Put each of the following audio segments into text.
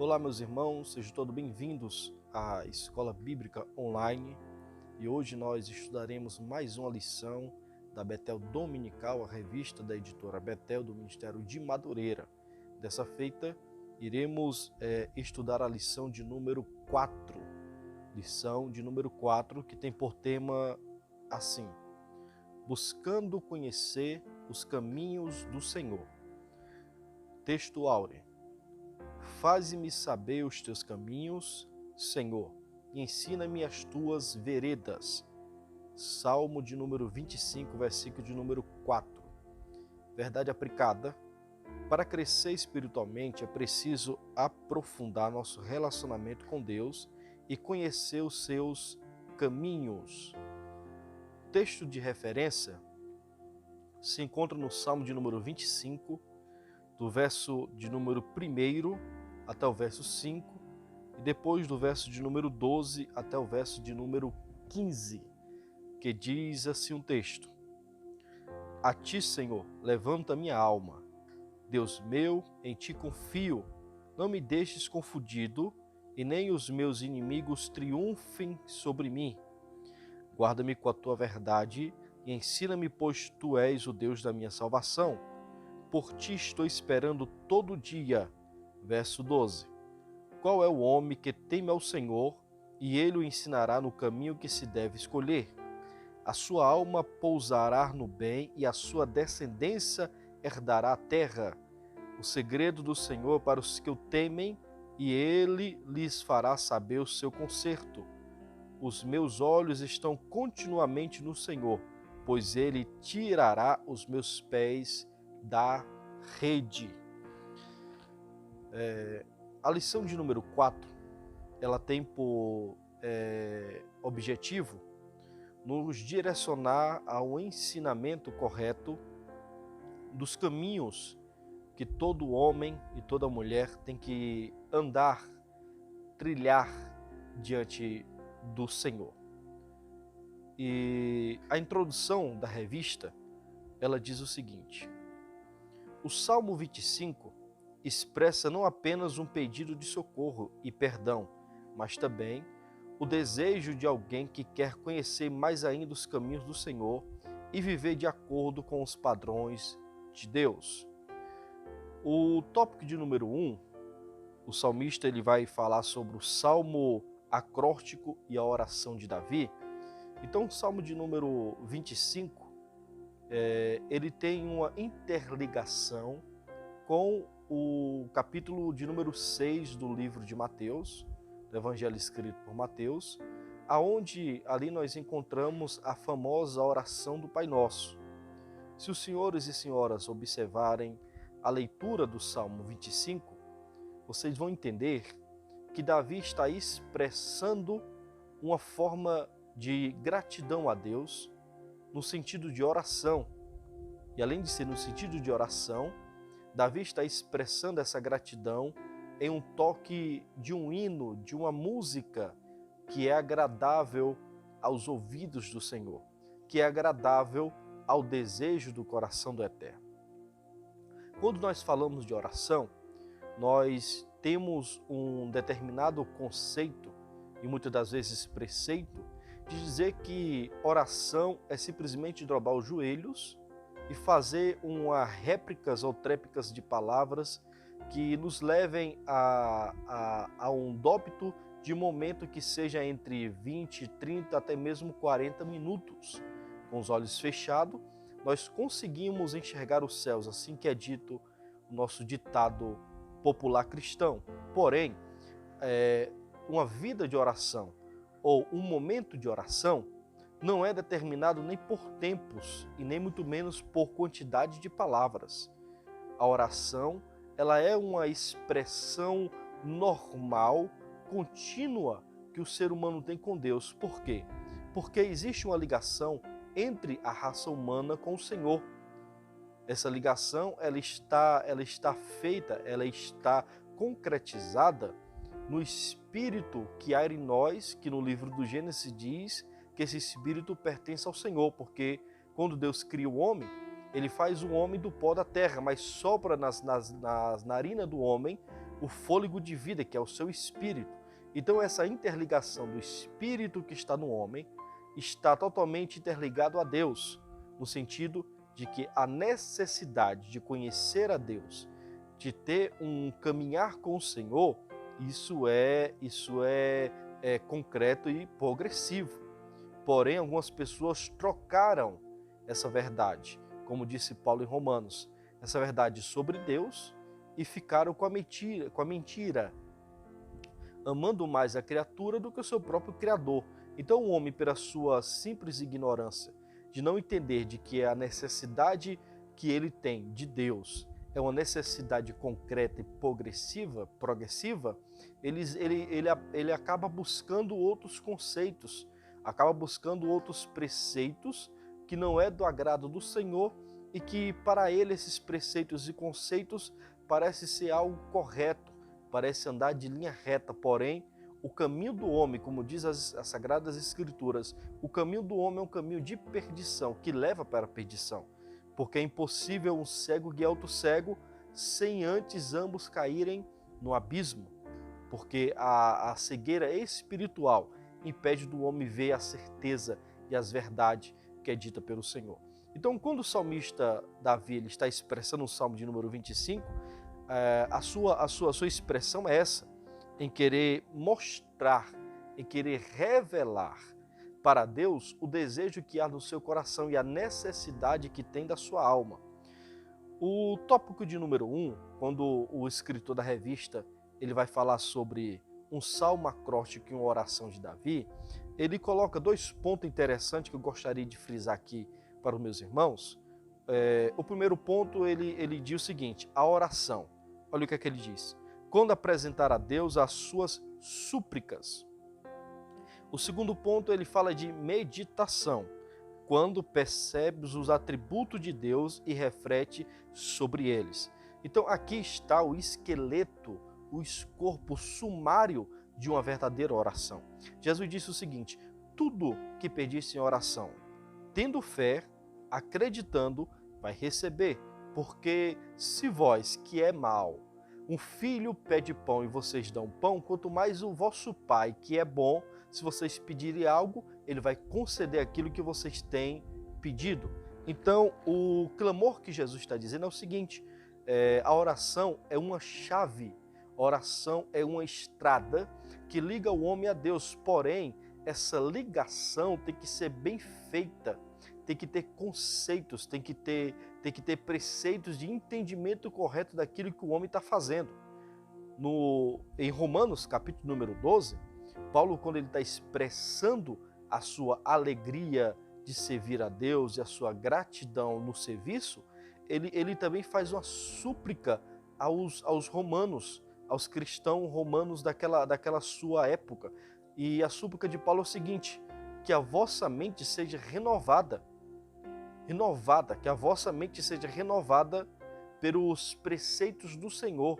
Olá, meus irmãos, sejam todos bem-vindos à Escola Bíblica Online e hoje nós estudaremos mais uma lição da Betel Dominical, a revista da editora Betel do Ministério de Madureira. Dessa feita, iremos estudar a lição de número 4, que tem por tema assim: Buscando conhecer os caminhos do Senhor. Texto áureo. Faze-me saber os teus caminhos, Senhor, e ensina-me as tuas veredas. Salmo de número 25, versículo de número 4. Verdade aplicada. Para crescer espiritualmente é preciso aprofundar nosso relacionamento com Deus e conhecer os seus caminhos. O texto de referência se encontra no Salmo de número 25, do verso de número 1 até o verso 5, e depois do verso de número 12 até o verso de número 15, que diz assim um texto: A ti, Senhor, levanta minha alma. Deus meu, em ti confio. Não me deixes confundido, e nem os meus inimigos triunfem sobre mim. Guarda-me com a tua verdade e ensina-me, pois tu és o Deus da minha salvação. Por ti estou esperando todo dia. Verso 12. Qual é o homem que teme ao Senhor, e ele o ensinará no caminho que se deve escolher? A sua alma pousará no bem, e a sua descendência herdará a terra. O segredo do Senhor para os que o temem, e ele lhes fará saber o seu conserto. Os meus olhos estão continuamente no Senhor, pois ele tirará os meus pés da rede. A lição de número 4, ela tem por objetivo nos direcionar ao ensinamento correto dos caminhos que todo homem e toda mulher tem que andar, trilhar diante do Senhor. E a introdução da revista, ela diz o seguinte: o Salmo 25 expressa não apenas um pedido de socorro e perdão, mas também o desejo de alguém que quer conhecer mais ainda os caminhos do Senhor e viver de acordo com os padrões de Deus. O tópico de número 1, o salmista ele vai falar sobre o salmo acróstico e a oração de Davi. Então, o salmo de número 25, ele tem uma interligação com o capítulo de número 6 do livro de Mateus, do evangelho escrito por Mateus, aonde ali nós encontramos a famosa oração do Pai Nosso. Se os senhores e senhoras observarem a leitura do Salmo 25, vocês vão entender que Davi está expressando uma forma de gratidão a Deus no sentido de oração. E além de ser no sentido de oração, Davi está expressando essa gratidão em um toque de um hino, de uma música que é agradável aos ouvidos do Senhor, que é agradável ao desejo do coração do Eterno. Quando nós falamos de oração, nós temos um determinado conceito, e muitas das vezes preceito, de dizer que oração é simplesmente dobrar os joelhos e fazer uma réplicas ou tréplicas de palavras que nos levem a um débito de momento que seja entre 20, 30, até mesmo 40 minutos. Com os olhos fechados, nós conseguimos enxergar os céus, assim que é dito o nosso ditado popular cristão. Porém, uma vida de oração ou um momento de oração não é determinado nem por tempos e nem muito menos por quantidade de palavras. A oração, ela é uma expressão normal, contínua que o ser humano tem com Deus. Por quê? Porque existe uma ligação entre a raça humana com o Senhor. Essa ligação, ela está concretizada no Espírito que há em nós, que no livro do Gênesis diz que esse Espírito pertence ao Senhor, porque quando Deus cria o homem, ele faz o homem do pó da terra, mas sopra nas narinas do homem o fôlego de vida, que é o seu espírito. Então essa interligação do espírito que está no homem está totalmente interligado a Deus, no sentido de que a necessidade de conhecer a Deus, de ter um caminhar com o Senhor, isso é concreto e progressivo. Porém, algumas pessoas trocaram essa verdade, como disse Paulo em Romanos, essa verdade sobre Deus, e ficaram com a mentira, amando mais a criatura do que o seu próprio Criador. Então o homem, pela sua simples ignorância, de não entender de que a necessidade que ele tem de Deus é uma necessidade concreta e progressiva, ele acaba buscando outros conceitos, acaba buscando outros preceitos que não é do agrado do Senhor e que para ele esses preceitos e conceitos parece ser algo correto, parece andar de linha reta, porém o caminho do homem, como diz as Sagradas Escrituras, o caminho do homem é um caminho de perdição, que leva para a perdição, porque é impossível um cego guiar outro cego sem antes ambos caírem no abismo, porque a cegueira espiritual impede do homem ver a certeza e as verdades que é dita pelo Senhor. Então, quando o salmista Davi ele está expressando o Salmo de número 25, a sua expressão é essa, em querer mostrar, em querer revelar para Deus o desejo que há no seu coração e a necessidade que tem da sua alma. O tópico de número 1, quando o escritor da revista ele vai falar sobre um salmo acróstico e uma oração de Davi, ele coloca dois pontos interessantes que eu gostaria de frisar aqui para os meus irmãos. O primeiro ponto, ele diz o seguinte, a oração. Olha o que é que ele diz. Quando apresentar a Deus as suas súplicas. O segundo ponto, ele fala de meditação. Quando percebes os atributos de Deus e reflete sobre eles. Então aqui está o esqueleto, o corpo sumário de uma verdadeira oração. Jesus disse o seguinte, tudo que pedisse em oração, tendo fé, acreditando, vai receber. Porque se vós, que é mau, um filho pede pão e vocês dão pão, quanto mais o vosso Pai, que é bom, se vocês pedirem algo, ele vai conceder aquilo que vocês têm pedido. Então, o clamor que Jesus está dizendo é o seguinte, a oração é uma chave, a oração é uma estrada que liga o homem a Deus, porém, essa ligação tem que ser bem feita, tem que ter conceitos, tem que ter preceitos de entendimento correto daquilo que o homem está fazendo. Em Romanos, capítulo número 12, Paulo, quando ele está expressando a sua alegria de servir a Deus e a sua gratidão no serviço, ele também faz uma súplica aos romanos, aos cristãos romanos daquela sua época. E a súplica de Paulo é o seguinte, que a vossa mente seja renovada, que a vossa mente seja renovada pelos preceitos do Senhor,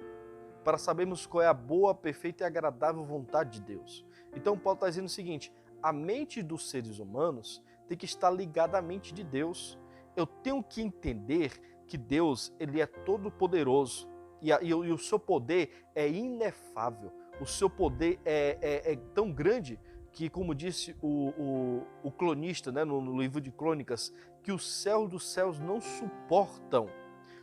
para sabermos qual é a boa, perfeita e agradável vontade de Deus. Então Paulo está dizendo o seguinte, a mente dos seres humanos tem que estar ligada à mente de Deus. Eu tenho que entender que Deus ele é todo poderoso e o seu poder é inefável. O seu poder é tão grande que, como disse o cronista, né, no livro de Crônicas, que os céus dos céus não suportam,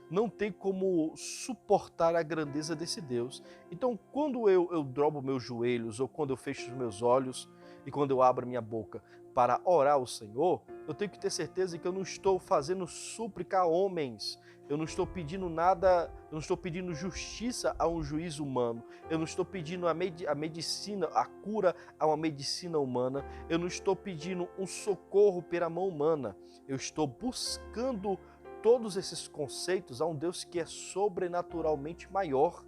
não tem como suportar a grandeza desse Deus. Então, quando eu dobro meus joelhos, ou quando eu fecho os meus olhos, e quando eu abro minha boca para orar ao Senhor, eu tenho que ter certeza que eu não estou fazendo súplica a homens, eu não estou pedindo nada, eu não estou pedindo justiça a um juiz humano, eu não estou pedindo a medicina, a cura a uma medicina humana, eu não estou pedindo um socorro pela mão humana, eu estou buscando todos esses conceitos a um Deus que é sobrenaturalmente maior,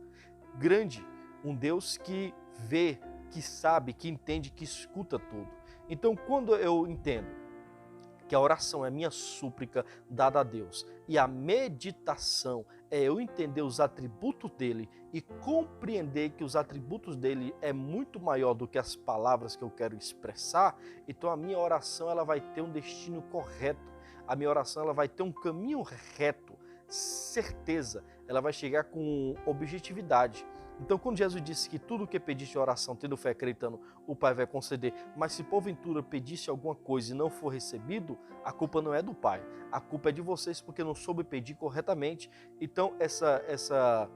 grande, um Deus que vê, que sabe, que entende, que escuta tudo. Então, quando eu entendo que a oração é minha súplica dada a Deus e a meditação é eu entender os atributos dele e compreender que os atributos dele é muito maior do que as palavras que eu quero expressar, então a minha oração ela vai ter um destino correto, a minha oração ela vai ter um caminho reto, certeza, ela vai chegar com objetividade. Então, quando Jesus disse que tudo o que pediste em oração, tendo fé, acreditando, o Pai vai conceder, mas se porventura pediste alguma coisa e não for recebido, a culpa não é do Pai, a culpa é de vocês porque não soube pedir corretamente. Então, essa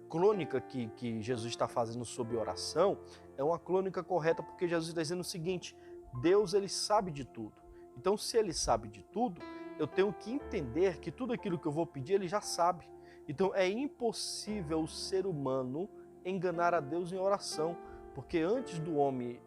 crônica que Jesus está fazendo sobre oração é uma crônica correta, porque Jesus está dizendo o seguinte: Deus, ele sabe de tudo. Então, se ele sabe de tudo, eu tenho que entender que tudo aquilo que eu vou pedir, ele já sabe. Então, é impossível o ser humano enganar a Deus em oração, porque antes do homem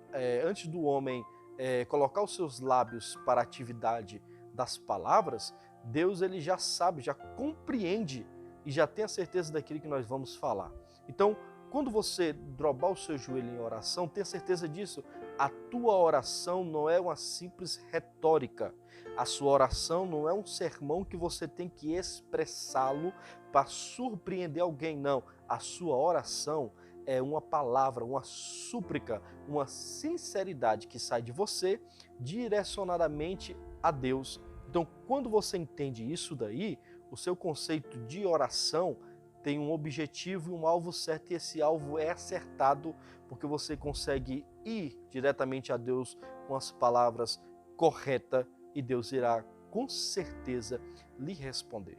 colocar os seus lábios para a atividade das palavras, Deus, ele já sabe, já compreende e já tem a certeza daquilo que nós vamos falar. Então, quando você dobrar o seu joelho em oração, tenha certeza disso. A tua oração não é uma simples retórica. A sua oração não é um sermão que você tem que expressá-lo para surpreender alguém, não. A sua oração é uma palavra, uma súplica, uma sinceridade que sai de você direcionadamente a Deus. Então, quando você entende isso daí, o seu conceito de oração tem um objetivo e um alvo certo, e esse alvo é acertado, porque você consegue ir diretamente a Deus com as palavras corretas e Deus irá com certeza lhe responder.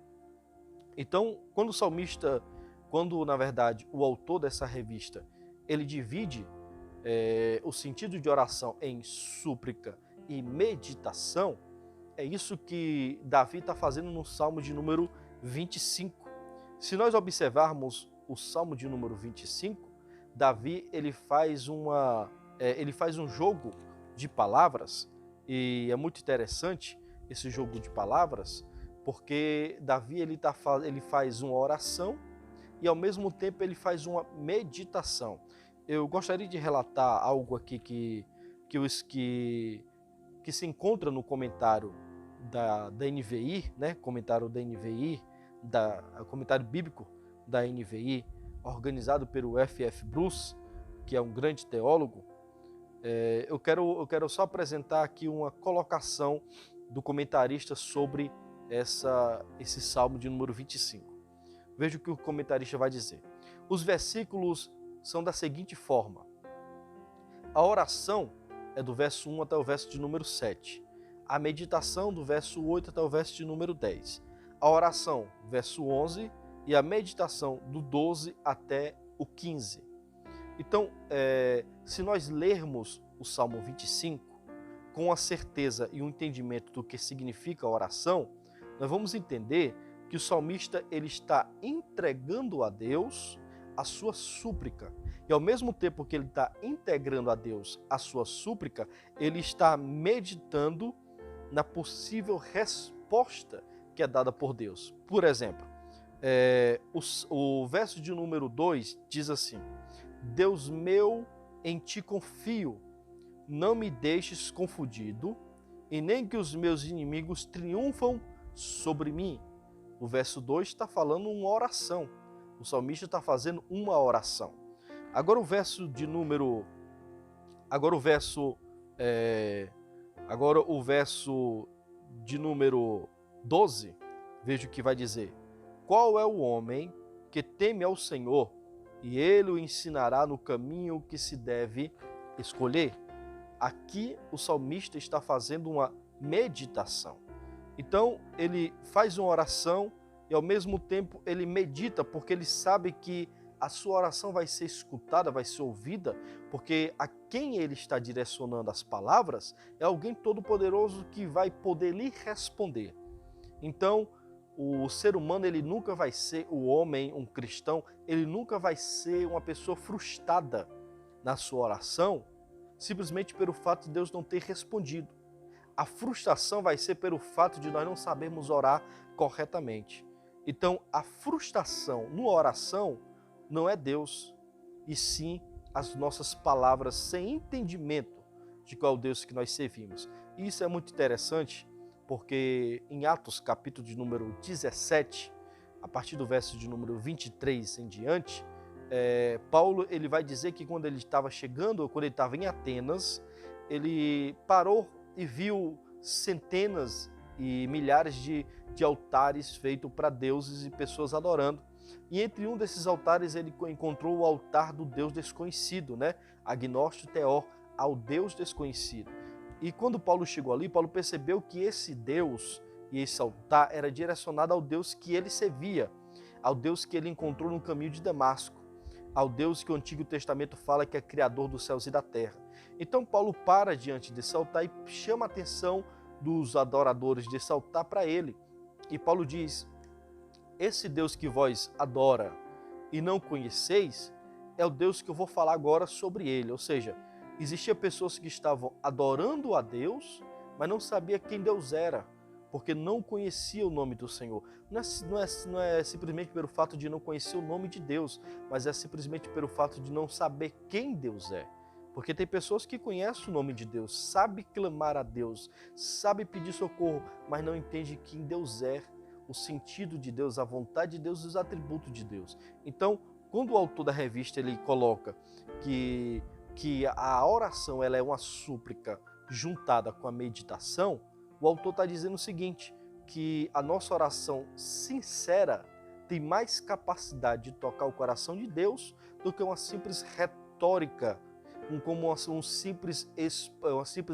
Então, quando na verdade o autor dessa revista, ele divide o sentido de oração em súplica e meditação, é isso que Davi está fazendo no Salmo de número 25. Se nós observarmos o Salmo de número 25, Davi ele faz um jogo de palavras, e é muito interessante esse jogo de palavras, porque Davi ele faz uma oração e ao mesmo tempo ele faz uma meditação. Eu gostaria de relatar algo aqui que se encontra no comentário da NVI, né? Comentário da NVI, comentário bíblico da NVI, organizado pelo F.F. Bruce, que é um grande teólogo. Eu quero só apresentar aqui uma colocação do comentarista sobre esse Salmo de número 25. Veja o que o comentarista vai dizer. Os versículos são da seguinte forma: a oração é do verso 1 até o verso de número 7. A meditação do verso 8 até o verso de número 10. A oração, verso 11, e a meditação do 12 até o 15. Então, se nós lermos o Salmo 25 com a certeza e o entendimento do que significa a oração, nós vamos entender que o salmista ele está entregando a Deus a sua súplica. E ao mesmo tempo que ele está integrando a Deus a sua súplica, ele está meditando na possível resposta que é dada por Deus. Por exemplo, o verso de número 2 diz assim: Deus meu, em ti confio, não me deixes confundido, e nem que os meus inimigos triunfam sobre mim. O verso 2 está falando uma oração. O salmista está fazendo uma oração. Agora o verso de número 12, veja o que vai dizer. Qual é o homem que teme ao Senhor, e ele o ensinará no caminho que se deve escolher? Aqui o salmista está fazendo uma meditação. Então ele faz uma oração e ao mesmo tempo ele medita, porque ele sabe que a sua oração vai ser escutada, vai ser ouvida, porque a quem ele está direcionando as palavras é alguém todo-poderoso que vai poder lhe responder. Então, o ser humano, ele nunca vai ser, o homem, um cristão, ele nunca vai ser uma pessoa frustrada na sua oração, simplesmente pelo fato de Deus não ter respondido. A frustração vai ser pelo fato de nós não sabermos orar corretamente. Então, a frustração numa oração não é Deus, e sim as nossas palavras sem entendimento de qual Deus que nós servimos. E isso é muito interessante, porque em Atos, capítulo de número 17, a partir do verso de número 23 em diante, Paulo ele vai dizer que quando ele estava chegando, quando ele estava em Atenas, ele parou e viu centenas e milhares de altares feitos para deuses e pessoas adorando. E entre um desses altares ele encontrou o altar do Deus desconhecido, né? Agnóstico Teor, ao Deus desconhecido. E quando Paulo chegou ali, Paulo percebeu que esse Deus e esse altar era direcionado ao Deus que ele servia, ao Deus que ele encontrou no caminho de Damasco, ao Deus que o Antigo Testamento fala que é criador dos céus e da terra. Então Paulo para diante desse altar e chama a atenção dos adoradores desse altar para ele. E Paulo diz: esse Deus que vós adora e não conheceis, é o Deus que eu vou falar agora sobre ele. Ou seja, existiam pessoas que estavam adorando a Deus, mas não sabia quem Deus era, porque não conhecia o nome do Senhor. Não é simplesmente pelo fato de não conhecer o nome de Deus, mas é simplesmente pelo fato de não saber quem Deus é. Porque tem pessoas que conhecem o nome de Deus, sabem clamar a Deus, sabem pedir socorro, mas não entendem quem Deus é, o sentido de Deus, a vontade de Deus e os atributos de Deus. Então, quando o autor da revista ele coloca que a oração ela é uma súplica juntada com a meditação, o autor está dizendo o seguinte, que a nossa oração sincera tem mais capacidade de tocar o coração de Deus do que uma simples retórica, como uma simples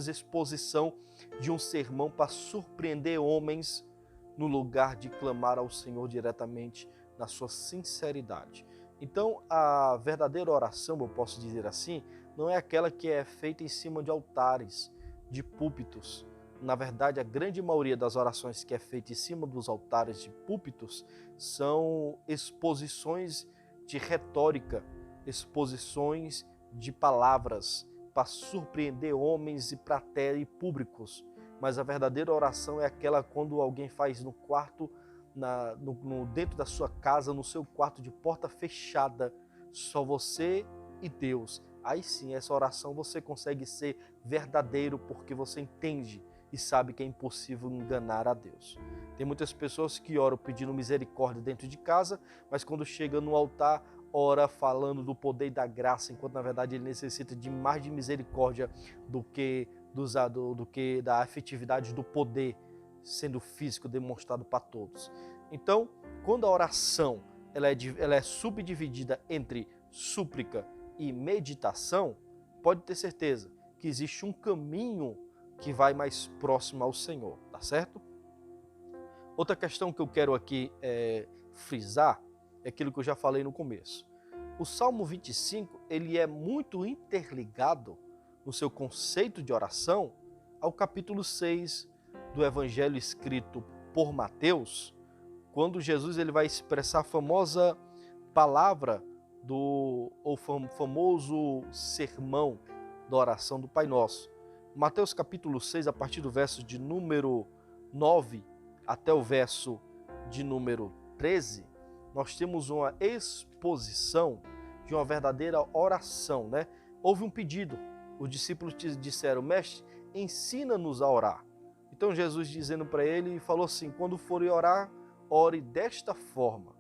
exposição de um sermão para surpreender homens no lugar de clamar ao Senhor diretamente na sua sinceridade. Então, a verdadeira oração, eu posso dizer assim, não é aquela que é feita em cima de altares, de púlpitos. Na verdade, a grande maioria das orações que é feita em cima dos altares de púlpitos são exposições de retórica, exposições de palavras para surpreender homens e plateia e públicos. Mas a verdadeira oração é aquela quando alguém faz no quarto, dentro da sua casa, no seu quarto de porta fechada, só você e Deus. Aí sim, essa oração você consegue ser verdadeiro porque você entende e sabe que é impossível enganar a Deus. Tem muitas pessoas que oram pedindo misericórdia dentro de casa, mas quando chega no altar, ora falando do poder e da graça, enquanto na verdade ele necessita de mais de misericórdia do que da afetividade do poder sendo físico demonstrado para todos. Então, quando a oração ela é subdividida entre súplica e meditação, pode ter certeza que existe um caminho que vai mais próximo ao Senhor, tá certo? Outra questão que eu quero aqui frisar é aquilo que eu já falei no começo. O Salmo 25, ele é muito interligado no seu conceito de oração ao capítulo 6 do Evangelho escrito por Mateus, quando Jesus ele vai expressar a famosa palavra famoso sermão da oração do Pai Nosso. Mateus capítulo 6, a partir do verso de número 9 até o verso de número 13, nós temos uma exposição de uma verdadeira oração, né? Houve um pedido, os discípulos disseram: mestre, ensina-nos a orar. Então Jesus dizendo para ele, falou assim: quando forem orar, ore desta forma,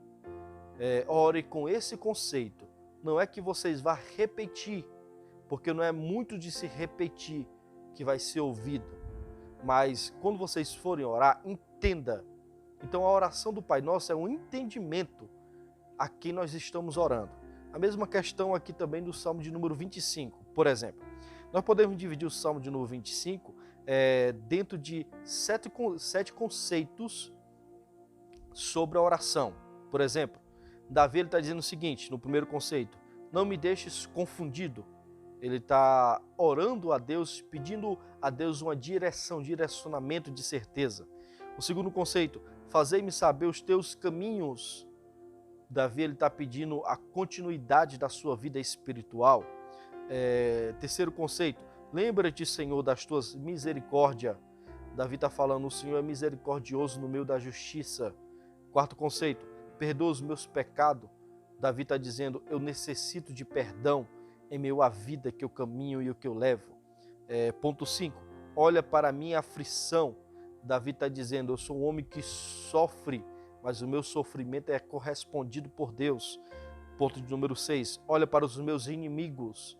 ore com esse conceito. Não é que vocês vão repetir, porque não é muito de se repetir que vai ser ouvido, mas quando vocês forem orar, entenda. Então a oração do Pai Nosso é um entendimento a quem nós estamos orando. A mesma questão aqui também do Salmo de número 25, por exemplo. Nós podemos dividir o Salmo de número 25 dentro de sete conceitos sobre a oração. Por exemplo, Davi está dizendo o seguinte, no primeiro conceito: não me deixes confundido. Ele está orando a Deus, pedindo a Deus uma direcionamento de certeza. O segundo conceito: fazei-me saber os teus caminhos. Davi está pedindo a continuidade da sua vida espiritual. Terceiro conceito: lembra-te, Senhor, das tuas misericórdias. Davi está falando: o Senhor é misericordioso no meio da justiça. Quarto conceito: perdoa os meus pecados. Davi está dizendo: eu necessito de perdão em meio à vida que eu caminho e o que eu levo. Ponto 5, olha para a minha aflição. Davi está dizendo: eu sou um homem que sofre, mas o meu sofrimento é correspondido por Deus. Ponto de número 6, olha para os meus inimigos.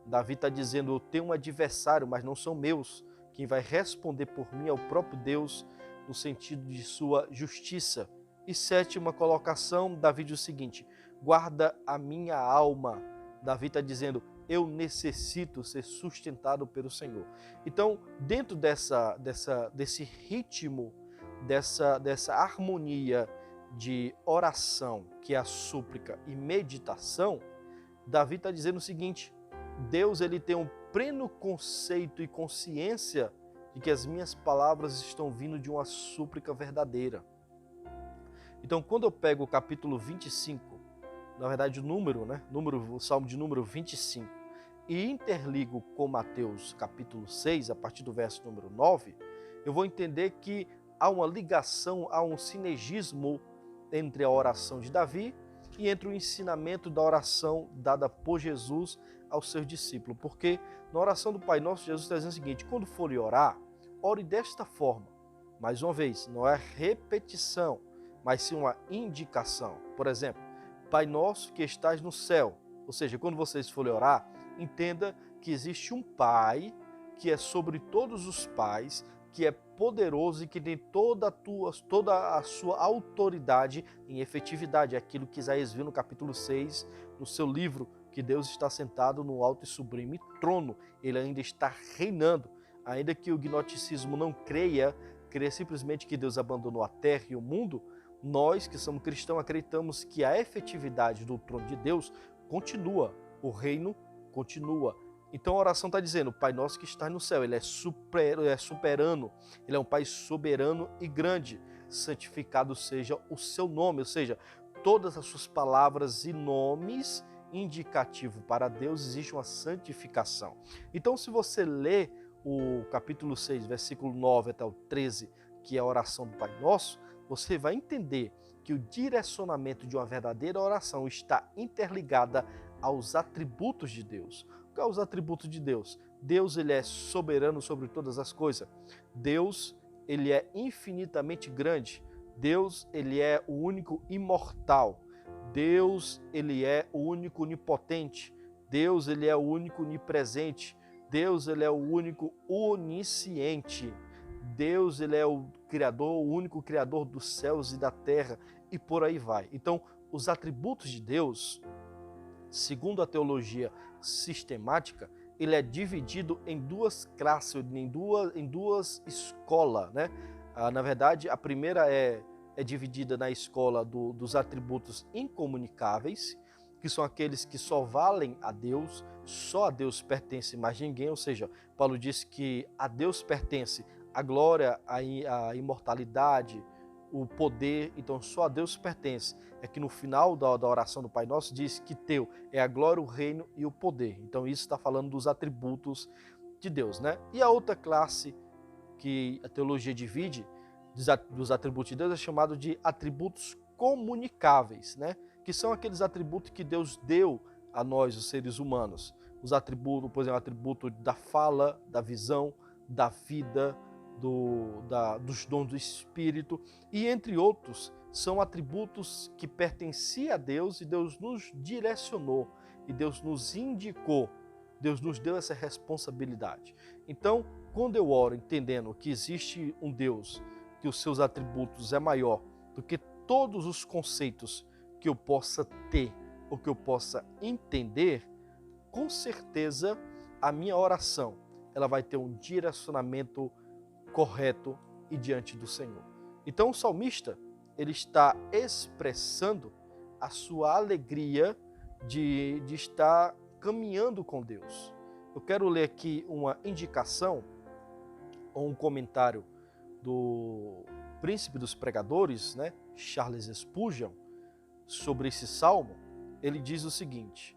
Davi está dizendo: eu tenho um adversário, mas não são meus. Quem vai responder por mim é o próprio Deus, no sentido de sua justiça. E sétima colocação, Davi diz o seguinte: guarda a minha alma. Davi está dizendo, eu necessito ser sustentado pelo Senhor. Então, dentro desse ritmo, dessa harmonia de oração, que é a súplica e meditação, Davi está dizendo o seguinte: Deus ele tem um pleno conceito e consciência de que as minhas palavras estão vindo de uma súplica verdadeira. Então, quando eu pego o capítulo 25, na verdade o Salmo de número 25, e interligo com Mateus capítulo 6, a partir do verso número 9, eu vou entender que há uma ligação, há um sinergismo entre a oração de Davi e entre o ensinamento da oração dada por Jesus aos seus discípulos. Porque na oração do Pai Nosso, Jesus está dizendo o seguinte: quando for orar, ore desta forma. Mais uma vez, não é repetição, mas sim uma indicação. Por exemplo, Pai Nosso que estás no céu. Ou seja, quando vocês forem orar, entenda que existe um Pai que é sobre todos os pais, que é poderoso e que tem toda a sua autoridade em efetividade. É aquilo que Isaías viu no capítulo 6, no seu livro, que Deus está sentado no alto e sublime trono. Ele ainda está reinando. Ainda que o gnosticismo não creia simplesmente que Deus abandonou a terra e o mundo, nós que somos cristãos acreditamos que a efetividade do trono de Deus continua, o reino continua. Então a oração está dizendo, Pai Nosso que está no céu, ele é soberano, ele é um Pai soberano e grande, santificado seja o seu nome, ou seja, todas as suas palavras e nomes indicativo para Deus existe uma santificação. Então se você lê o capítulo 6, versículo 9 até o 13, que é a oração do Pai Nosso, você vai entender que o direcionamento de uma verdadeira oração está interligada aos atributos de Deus. Quais são os atributos de Deus? Deus ele é soberano sobre todas as coisas. Deus ele é infinitamente grande. Deus ele é o único imortal. Deus ele é o único onipotente. Deus ele é o único onipresente. Deus ele é o único onisciente. Deus ele é o criador, o único criador dos céus e da terra, e por aí vai. Então, os atributos de Deus, segundo a teologia sistemática, ele é dividido em duas classes, em duas escolas, né? Na verdade, a primeira é dividida na escola dos atributos incomunicáveis, que são aqueles que só valem a Deus, só a Deus pertence mais ninguém, ou seja, Paulo diz que a Deus pertence a glória, a imortalidade, o poder, então só a Deus pertence. É que no final da oração do Pai Nosso diz que teu é a glória, o reino e o poder. Então isso está falando dos atributos de Deus, né? E a outra classe que a teologia divide dos atributos de Deus é chamado de atributos comunicáveis, né? Que são aqueles atributos que Deus deu a nós, os seres humanos. Os atributos, por exemplo, o atributo da fala, da visão, da vida, dos dons do Espírito, e entre outros, são atributos que pertenciam a Deus e Deus nos direcionou, e Deus nos indicou, Deus nos deu essa responsabilidade. Então, quando eu oro entendendo que existe um Deus, que os seus atributos é maior do que todos os conceitos que eu possa ter ou que eu possa entender, com certeza a minha oração ela vai ter um direcionamento correto e diante do Senhor. Então o salmista ele está expressando a sua alegria de estar caminhando com Deus. Eu quero ler aqui uma indicação ou um comentário do príncipe dos pregadores, né, Charles Spurgeon, sobre esse salmo. Ele diz o seguinte: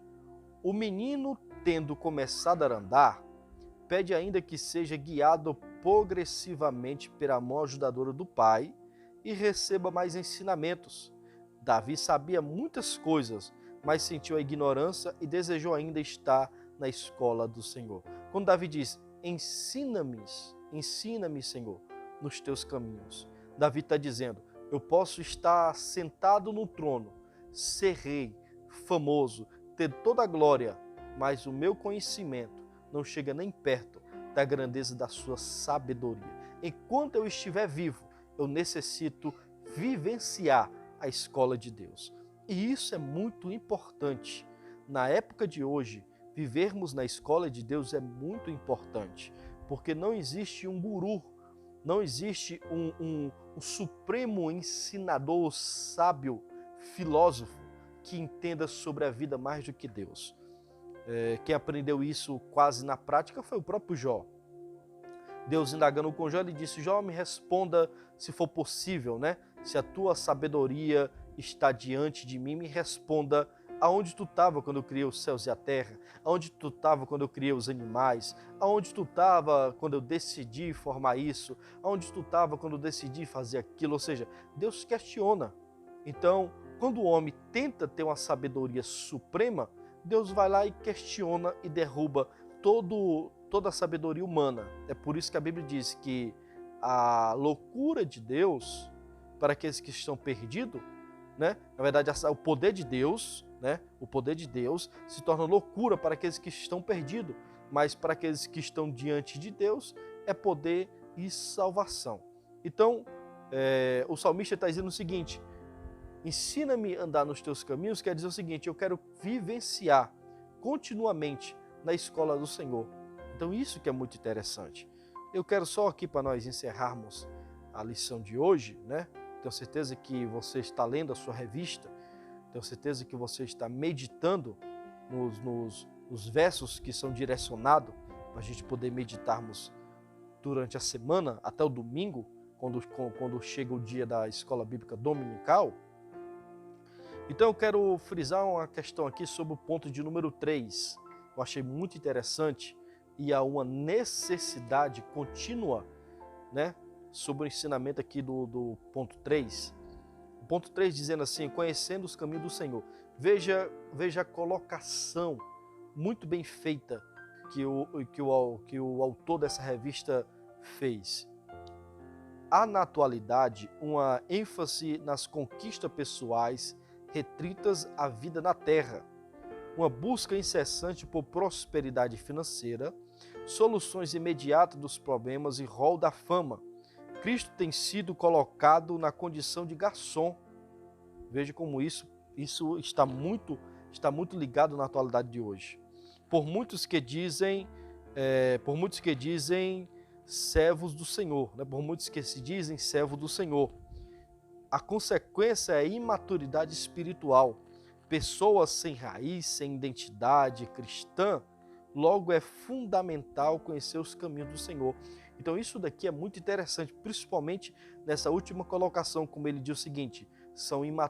o menino, tendo começado a andar, pede ainda que seja guiado progressivamente pela mão ajudadora do Pai e receba mais ensinamentos. Davi sabia muitas coisas, mas sentiu a ignorância e desejou ainda estar na escola do Senhor. Quando Davi diz, ensina-me, Senhor, nos teus caminhos, Davi está dizendo, eu posso estar sentado no trono, ser rei, famoso, ter toda a glória, mas o meu conhecimento não chega nem perto da grandeza da sua sabedoria. Enquanto eu estiver vivo, eu necessito vivenciar a escola de Deus. E isso é muito importante. Na época de hoje, vivermos na escola de Deus é muito importante, porque não existe um guru, não existe um supremo ensinador, sábio, filósofo, que entenda sobre a vida mais do que Deus. Quem aprendeu isso quase na prática foi o próprio Jó. Deus indagando com Jó, ele disse: Jó, me responda se for possível, né? Se a tua sabedoria está diante de mim, me responda aonde tu estava quando eu criei os céus e a terra, aonde tu estava quando eu criei os animais, aonde tu estava quando eu decidi formar isso, aonde tu estava quando eu decidi fazer aquilo. Ou seja, Deus questiona. Então, quando o homem tenta ter uma sabedoria suprema, Deus vai lá e questiona e derruba toda a sabedoria humana. É por isso que a Bíblia diz que a loucura de Deus para aqueles que estão perdidos, né? Na verdade, o poder de Deus, né? O poder de Deus se torna loucura para aqueles que estão perdidos, mas para aqueles que estão diante de Deus é poder e salvação. Então, o salmista está dizendo o seguinte: ensina-me a andar nos teus caminhos, quer dizer o seguinte: eu quero vivenciar continuamente na escola do Senhor. Então isso que é muito interessante. Eu quero só aqui para nós encerrarmos a lição de hoje, né? Tenho certeza que você está lendo a sua revista, tenho certeza que você está meditando nos versos que são direcionados para a gente poder meditarmos durante a semana, até o domingo, quando chega o dia da escola bíblica dominical. Então eu quero frisar uma questão aqui sobre o ponto de número 3. Eu achei muito interessante e há uma necessidade contínua, né, sobre o ensinamento aqui do ponto 3. O ponto 3 dizendo assim: conhecendo os caminhos do Senhor. Veja a colocação muito bem feita que o autor dessa revista fez. Há na atualidade uma ênfase nas conquistas pessoais restritas à vida na terra, uma busca incessante por prosperidade financeira, soluções imediatas dos problemas e rol da fama. Cristo tem sido colocado na condição de garçom. Veja como isso está muito ligado na atualidade de hoje. Por muitos que dizem servos do Senhor, né? Por muitos que se dizem servos do Senhor. A consequência é a imaturidade espiritual. Pessoas sem raiz, sem identidade cristã, logo é fundamental conhecer os caminhos do Senhor. Então isso daqui é muito interessante, principalmente nessa última colocação, como ele diz o seguinte: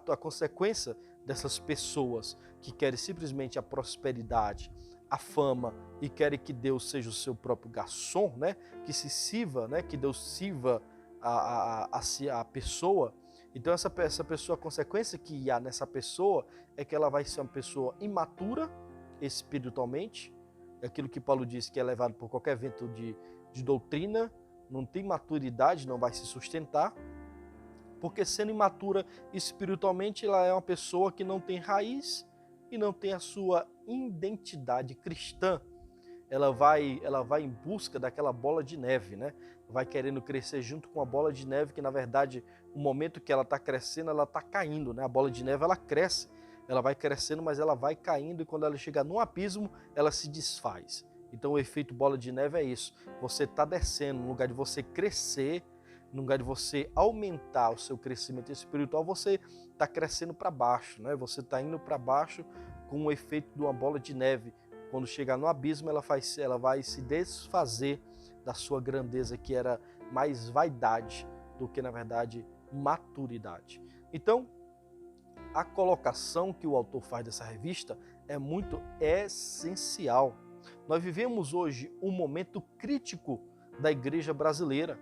a consequência dessas pessoas que querem simplesmente a prosperidade, a fama e querem que Deus seja o seu próprio garçom, né? Que se sirva, né? Que Deus sirva a pessoa. Então essa pessoa, a consequência que há nessa pessoa é que ela vai ser uma pessoa imatura espiritualmente. É aquilo que Paulo diz, que é levado por qualquer vento de doutrina, não tem maturidade, não vai se sustentar, porque sendo imatura espiritualmente, ela é uma pessoa que não tem raiz e não tem a sua identidade cristã. Ela vai em busca daquela bola de neve, né? Vai querendo crescer junto com a bola de neve, que na verdade, no momento que ela está crescendo, ela está caindo, né? A bola de neve, ela cresce, ela vai crescendo, mas ela vai caindo, e quando ela chega num abismo, ela se desfaz. Então o efeito bola de neve é isso: você está descendo, no lugar de você crescer, no lugar de você aumentar o seu crescimento espiritual, você está crescendo para baixo, né? Você está indo para baixo com o efeito de uma bola de neve. Quando chegar no abismo, ela vai se desfazer da sua grandeza, que era mais vaidade do que, na verdade, maturidade. Então, a colocação que o autor faz dessa revista é muito essencial. Nós vivemos hoje um momento crítico da igreja brasileira.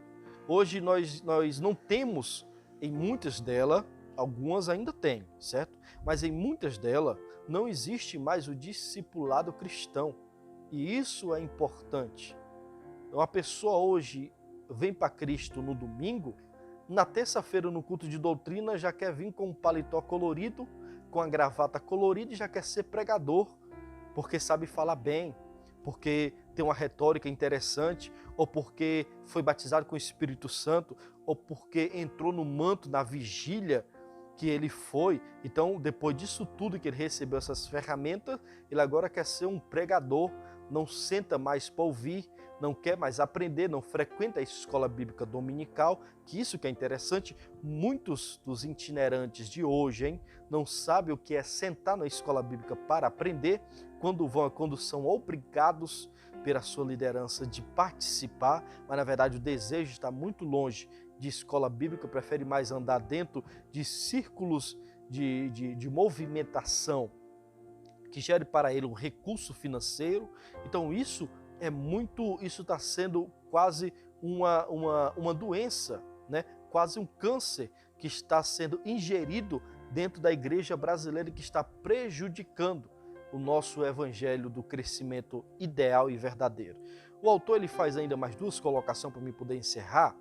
Hoje nós não temos, em muitas delas, algumas ainda têm, certo? Mas em muitas delas não existe mais o discipulado cristão. E isso é importante. Uma pessoa hoje vem para Cristo no domingo, na terça-feira no culto de doutrina já quer vir com um paletó colorido, com a gravata colorida e já quer ser pregador, porque sabe falar bem, porque tem uma retórica interessante, ou porque foi batizado com o Espírito Santo, ou porque entrou no manto na vigília que ele foi. Então, depois disso tudo que ele recebeu essas ferramentas, ele agora quer ser um pregador, não senta mais para ouvir, não quer mais aprender, não frequenta a escola bíblica dominical, que isso que é interessante, muitos dos itinerantes de hoje, não sabem o que é sentar na escola bíblica para aprender, quando são obrigados pela sua liderança de participar, mas na verdade o desejo está muito longe de escola bíblica, prefere mais andar dentro de círculos de movimentação que gere para ele um recurso financeiro. Então isso está sendo quase uma doença, né? Quase um câncer que está sendo ingerido dentro da igreja brasileira e que está prejudicando o nosso evangelho do crescimento ideal e verdadeiro. O autor ele faz ainda mais duas colocações para me poder encerrar.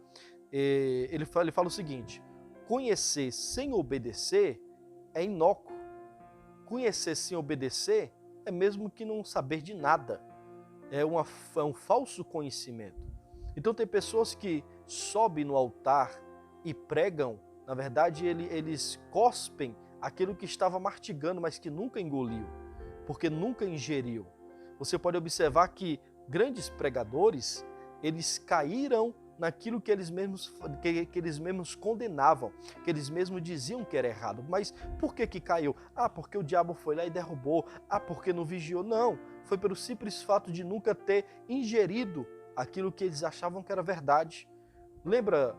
Ele fala o seguinte: conhecer sem obedecer é inócuo. Conhecer sem obedecer é mesmo que não saber de nada. É um falso conhecimento. Então tem pessoas que sobem no altar e pregam, na verdade eles cospem aquilo que estava mastigando, mas que nunca engoliu, porque nunca ingeriu. Você pode observar que grandes pregadores, eles caíram naquilo que eles mesmos condenavam, que eles mesmos diziam que era errado. Mas por que caiu? Porque o diabo foi lá e derrubou. Porque não vigiou. Não, foi pelo simples fato de nunca ter ingerido aquilo que eles achavam que era verdade. Lembra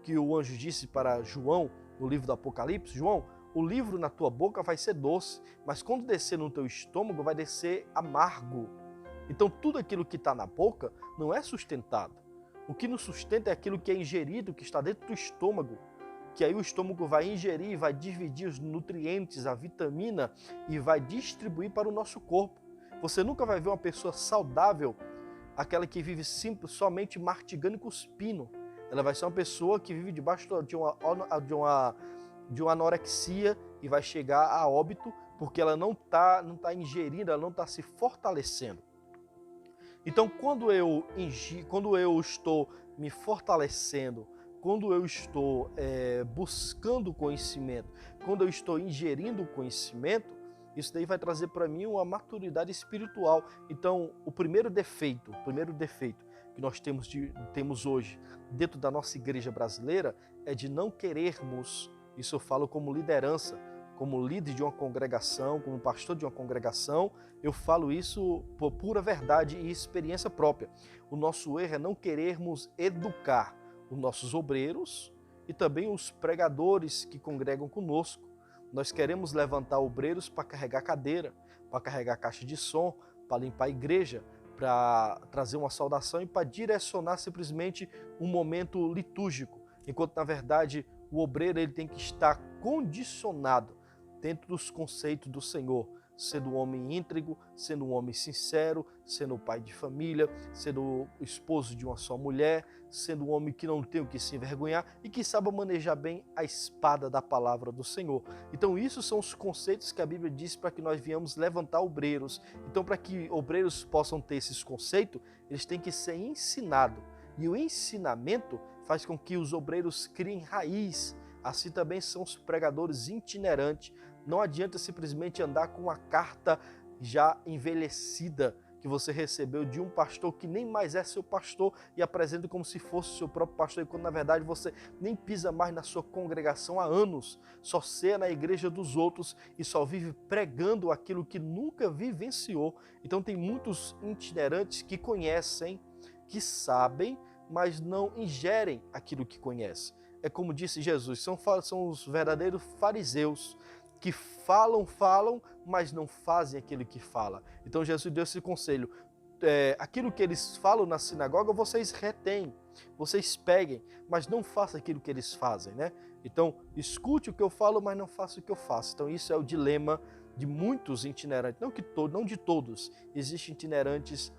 que o anjo disse para João, no livro do Apocalipse: João, o livro na tua boca vai ser doce, mas quando descer no teu estômago vai descer amargo. Então tudo aquilo que está na boca não é sustentado. O que nos sustenta é aquilo que é ingerido, que está dentro do estômago, que aí o estômago vai ingerir, vai dividir os nutrientes, a vitamina e vai distribuir para o nosso corpo. Você nunca vai ver uma pessoa saudável, aquela que vive somente mastigando e cuspindo. Ela vai ser uma pessoa que vive debaixo de uma anorexia e vai chegar a óbito porque ela não está ingerindo, ela não está se fortalecendo. Então, quando eu estou me fortalecendo, quando eu estou buscando conhecimento, quando eu estou ingerindo conhecimento, isso daí vai trazer para mim uma maturidade espiritual. Então, o primeiro defeito que nós temos hoje dentro da nossa igreja brasileira é de não querermos, isso eu falo como liderança, como líder de uma congregação, como pastor de uma congregação, eu falo isso por pura verdade e experiência própria. O nosso erro é não querermos educar os nossos obreiros e também os pregadores que congregam conosco. Nós queremos levantar obreiros para carregar cadeira, para carregar caixa de som, para limpar a igreja, para trazer uma saudação e para direcionar simplesmente um momento litúrgico, enquanto na verdade o obreiro ele tem que estar condicionado dentro dos conceitos do Senhor, sendo um homem íntegro, sendo um homem sincero, sendo o pai de família, sendo o esposo de uma só mulher, sendo um homem que não tem o que se envergonhar e que saiba manejar bem a espada da palavra do Senhor. Então isso são os conceitos que a Bíblia diz para que nós viemos levantar obreiros. Então para que obreiros possam ter esses conceitos, eles têm que ser ensinados. E o ensinamento faz com que os obreiros criem raiz. Assim também são os pregadores itinerantes. Não adianta simplesmente andar com uma carta já envelhecida que você recebeu de um pastor que nem mais é seu pastor e apresenta como se fosse seu próprio pastor, e quando na verdade você nem pisa mais na sua congregação há anos, só ceia na igreja dos outros e só vive pregando aquilo que nunca vivenciou. Então tem muitos itinerantes que conhecem, que sabem, mas não ingerem aquilo que conhecem. É como disse Jesus, são os verdadeiros fariseus, que falam, mas não fazem aquilo que fala. Então Jesus deu esse conselho: aquilo que eles falam na sinagoga, vocês retêm, vocês peguem, mas não façam aquilo que eles fazem, né? Então, escute o que eu falo, mas não faça o que eu faço. Então, isso é o dilema de muitos itinerantes, não de todos. Existem itinerantes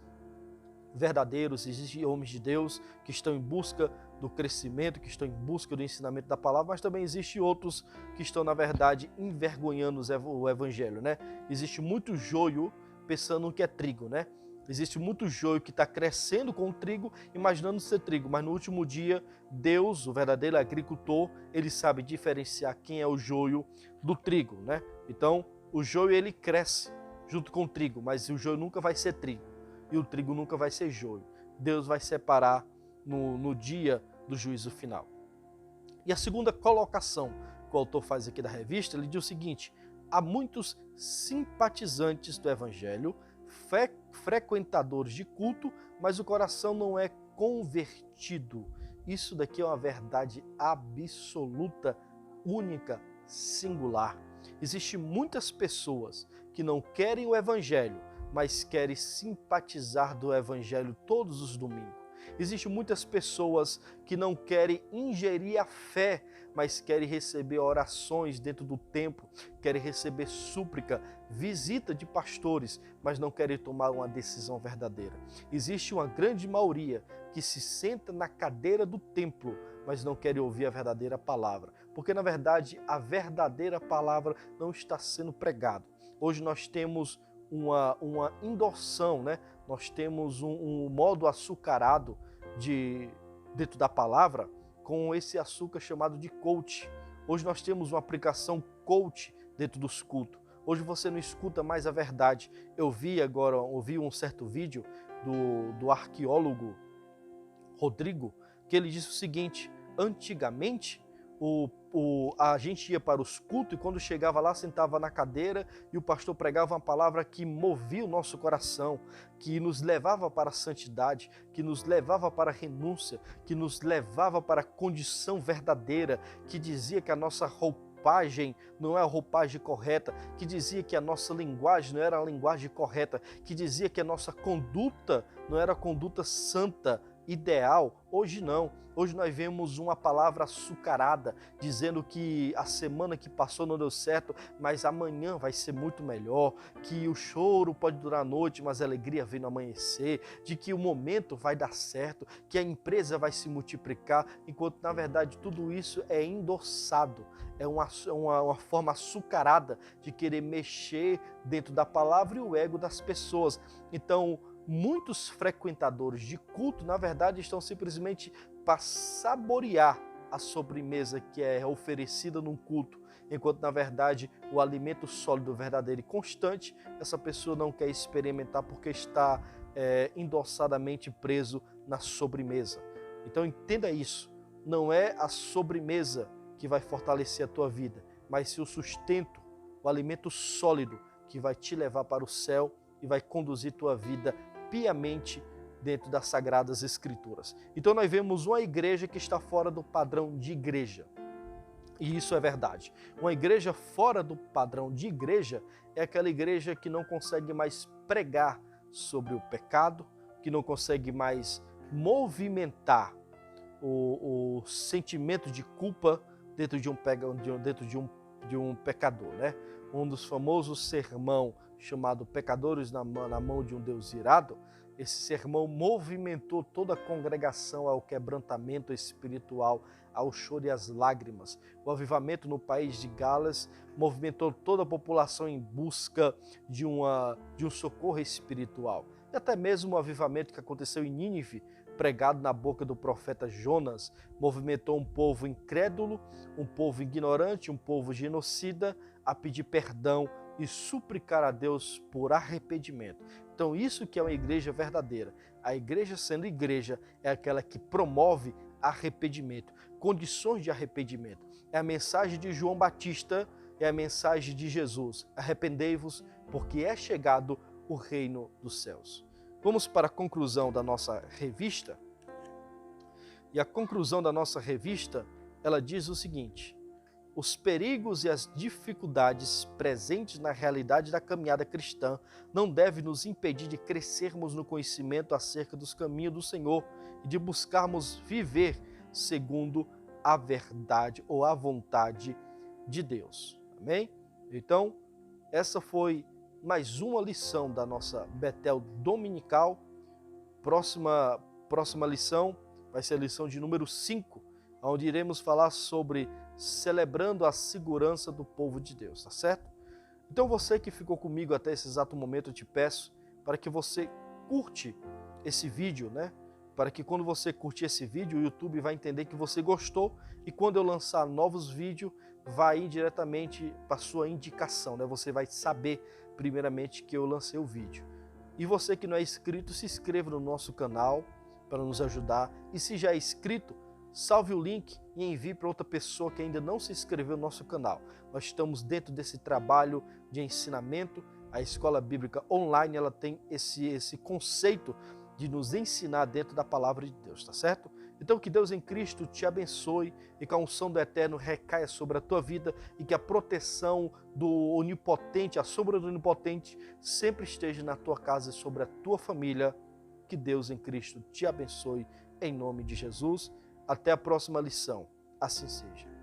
verdadeiros, existem homens de Deus que estão em busca do crescimento, que estão em busca do ensinamento da palavra, mas também existem outros que estão, na verdade, envergonhando o evangelho, né? Existe muito joio pensando que é trigo, né? Existe muito joio que está crescendo com o trigo, imaginando ser trigo, mas no último dia, Deus, o verdadeiro agricultor, ele sabe diferenciar quem é o joio do trigo, né? Então, o joio ele cresce junto com o trigo, mas o joio nunca vai ser trigo e o trigo nunca vai ser joio. Deus vai separar no dia do juízo final. E a segunda colocação que o autor faz aqui da revista, ele diz o seguinte: há muitos simpatizantes do evangelho, frequentadores de culto, mas o coração não é convertido. Isso daqui é uma verdade absoluta, única, singular. Existem muitas pessoas que não querem o evangelho, mas querem simpatizar do evangelho todos os domingos. Existem muitas pessoas que não querem ingerir a fé, mas querem receber orações dentro do templo, querem receber súplica, visita de pastores, mas não querem tomar uma decisão verdadeira. Existe uma grande maioria que se senta na cadeira do templo, mas não querem ouvir a verdadeira palavra, porque na verdade a verdadeira palavra não está sendo pregada. Hoje nós temos uma endorsão, né? Nós temos um modo açucarado dentro da palavra, com esse açúcar chamado de coach. Hoje nós temos uma aplicação coach dentro dos cultos. Hoje você não escuta mais a verdade. Eu ouvi um certo vídeo do arqueólogo Rodrigo, que ele disse o seguinte: antigamente a gente ia para os cultos e quando chegava lá, sentava na cadeira e o pastor pregava uma palavra que movia o nosso coração, que nos levava para a santidade, que nos levava para a renúncia, que nos levava para a condição verdadeira, que dizia que a nossa roupagem não é a roupagem correta, que dizia que a nossa linguagem não era a linguagem correta, que dizia que a nossa conduta não era a conduta santa, ideal. Hoje não. Hoje nós vemos uma palavra açucarada, dizendo que a semana que passou não deu certo, mas amanhã vai ser muito melhor, que o choro pode durar a noite, mas a alegria vem no amanhecer, de que o momento vai dar certo, que a empresa vai se multiplicar, enquanto na verdade tudo isso é endossado, é uma forma açucarada de querer mexer dentro da palavra e o ego das pessoas. Então, muitos frequentadores de culto, na verdade, estão simplesmente para saborear a sobremesa que é oferecida num culto, enquanto, na verdade, o alimento sólido, verdadeiro e constante, essa pessoa não quer experimentar porque está endossadamente preso na sobremesa. Então, entenda isso. Não é a sobremesa que vai fortalecer a tua vida, mas sim o sustento, o alimento sólido que vai te levar para o céu e vai conduzir tua vida piamente dentro das Sagradas Escrituras. Então nós vemos uma igreja que está fora do padrão de igreja. E isso é verdade. Uma igreja fora do padrão de igreja é aquela igreja que não consegue mais pregar sobre o pecado, que não consegue mais movimentar o sentimento de culpa dentro de um pecador, né? Um dos famosos sermão chamado Pecadores na mão de um Deus irado, esse sermão movimentou toda a congregação ao quebrantamento espiritual, ao choro e às lágrimas. O avivamento no país de Gales movimentou toda a população em busca de um socorro espiritual. E até mesmo o avivamento que aconteceu em Nínive, pregado na boca do profeta Jonas, movimentou um povo incrédulo, um povo ignorante, um povo genocida a pedir perdão e suplicar a Deus por arrependimento. Então isso que é uma igreja verdadeira. A igreja sendo igreja é aquela que promove arrependimento, condições de arrependimento. É a mensagem de João Batista, é a mensagem de Jesus. Arrependei-vos, porque é chegado o reino dos céus. Vamos para a conclusão da nossa revista. E a conclusão da nossa revista, ela diz o seguinte: os perigos e as dificuldades presentes na realidade da caminhada cristã não devem nos impedir de crescermos no conhecimento acerca dos caminhos do Senhor e de buscarmos viver segundo a verdade ou a vontade de Deus. Amém? Então, essa foi mais uma lição da nossa Betel Dominical. Próxima lição vai ser a lição de número 5, onde iremos falar sobre celebrando a segurança do povo de Deus, tá certo? Então você que ficou comigo até esse exato momento, eu te peço para que você curte esse vídeo, né? Para que quando você curtir esse vídeo, o YouTube vai entender que você gostou e quando eu lançar novos vídeos, vai ir diretamente para sua indicação, né? Você vai saber primeiramente que eu lancei o vídeo. E você que não é inscrito, se inscreva no nosso canal para nos ajudar. E se já é inscrito, salve o link e envie para outra pessoa que ainda não se inscreveu no nosso canal. Nós estamos dentro desse trabalho de ensinamento. A Escola Bíblica Online, ela tem esse conceito de nos ensinar dentro da palavra de Deus, tá certo? Então que Deus em Cristo te abençoe e que a unção do Eterno recaia sobre a tua vida e que a proteção do Onipotente, a sombra do Onipotente sempre esteja na tua casa e sobre a tua família. Que Deus em Cristo te abençoe em nome de Jesus. Até a próxima lição. Assim seja.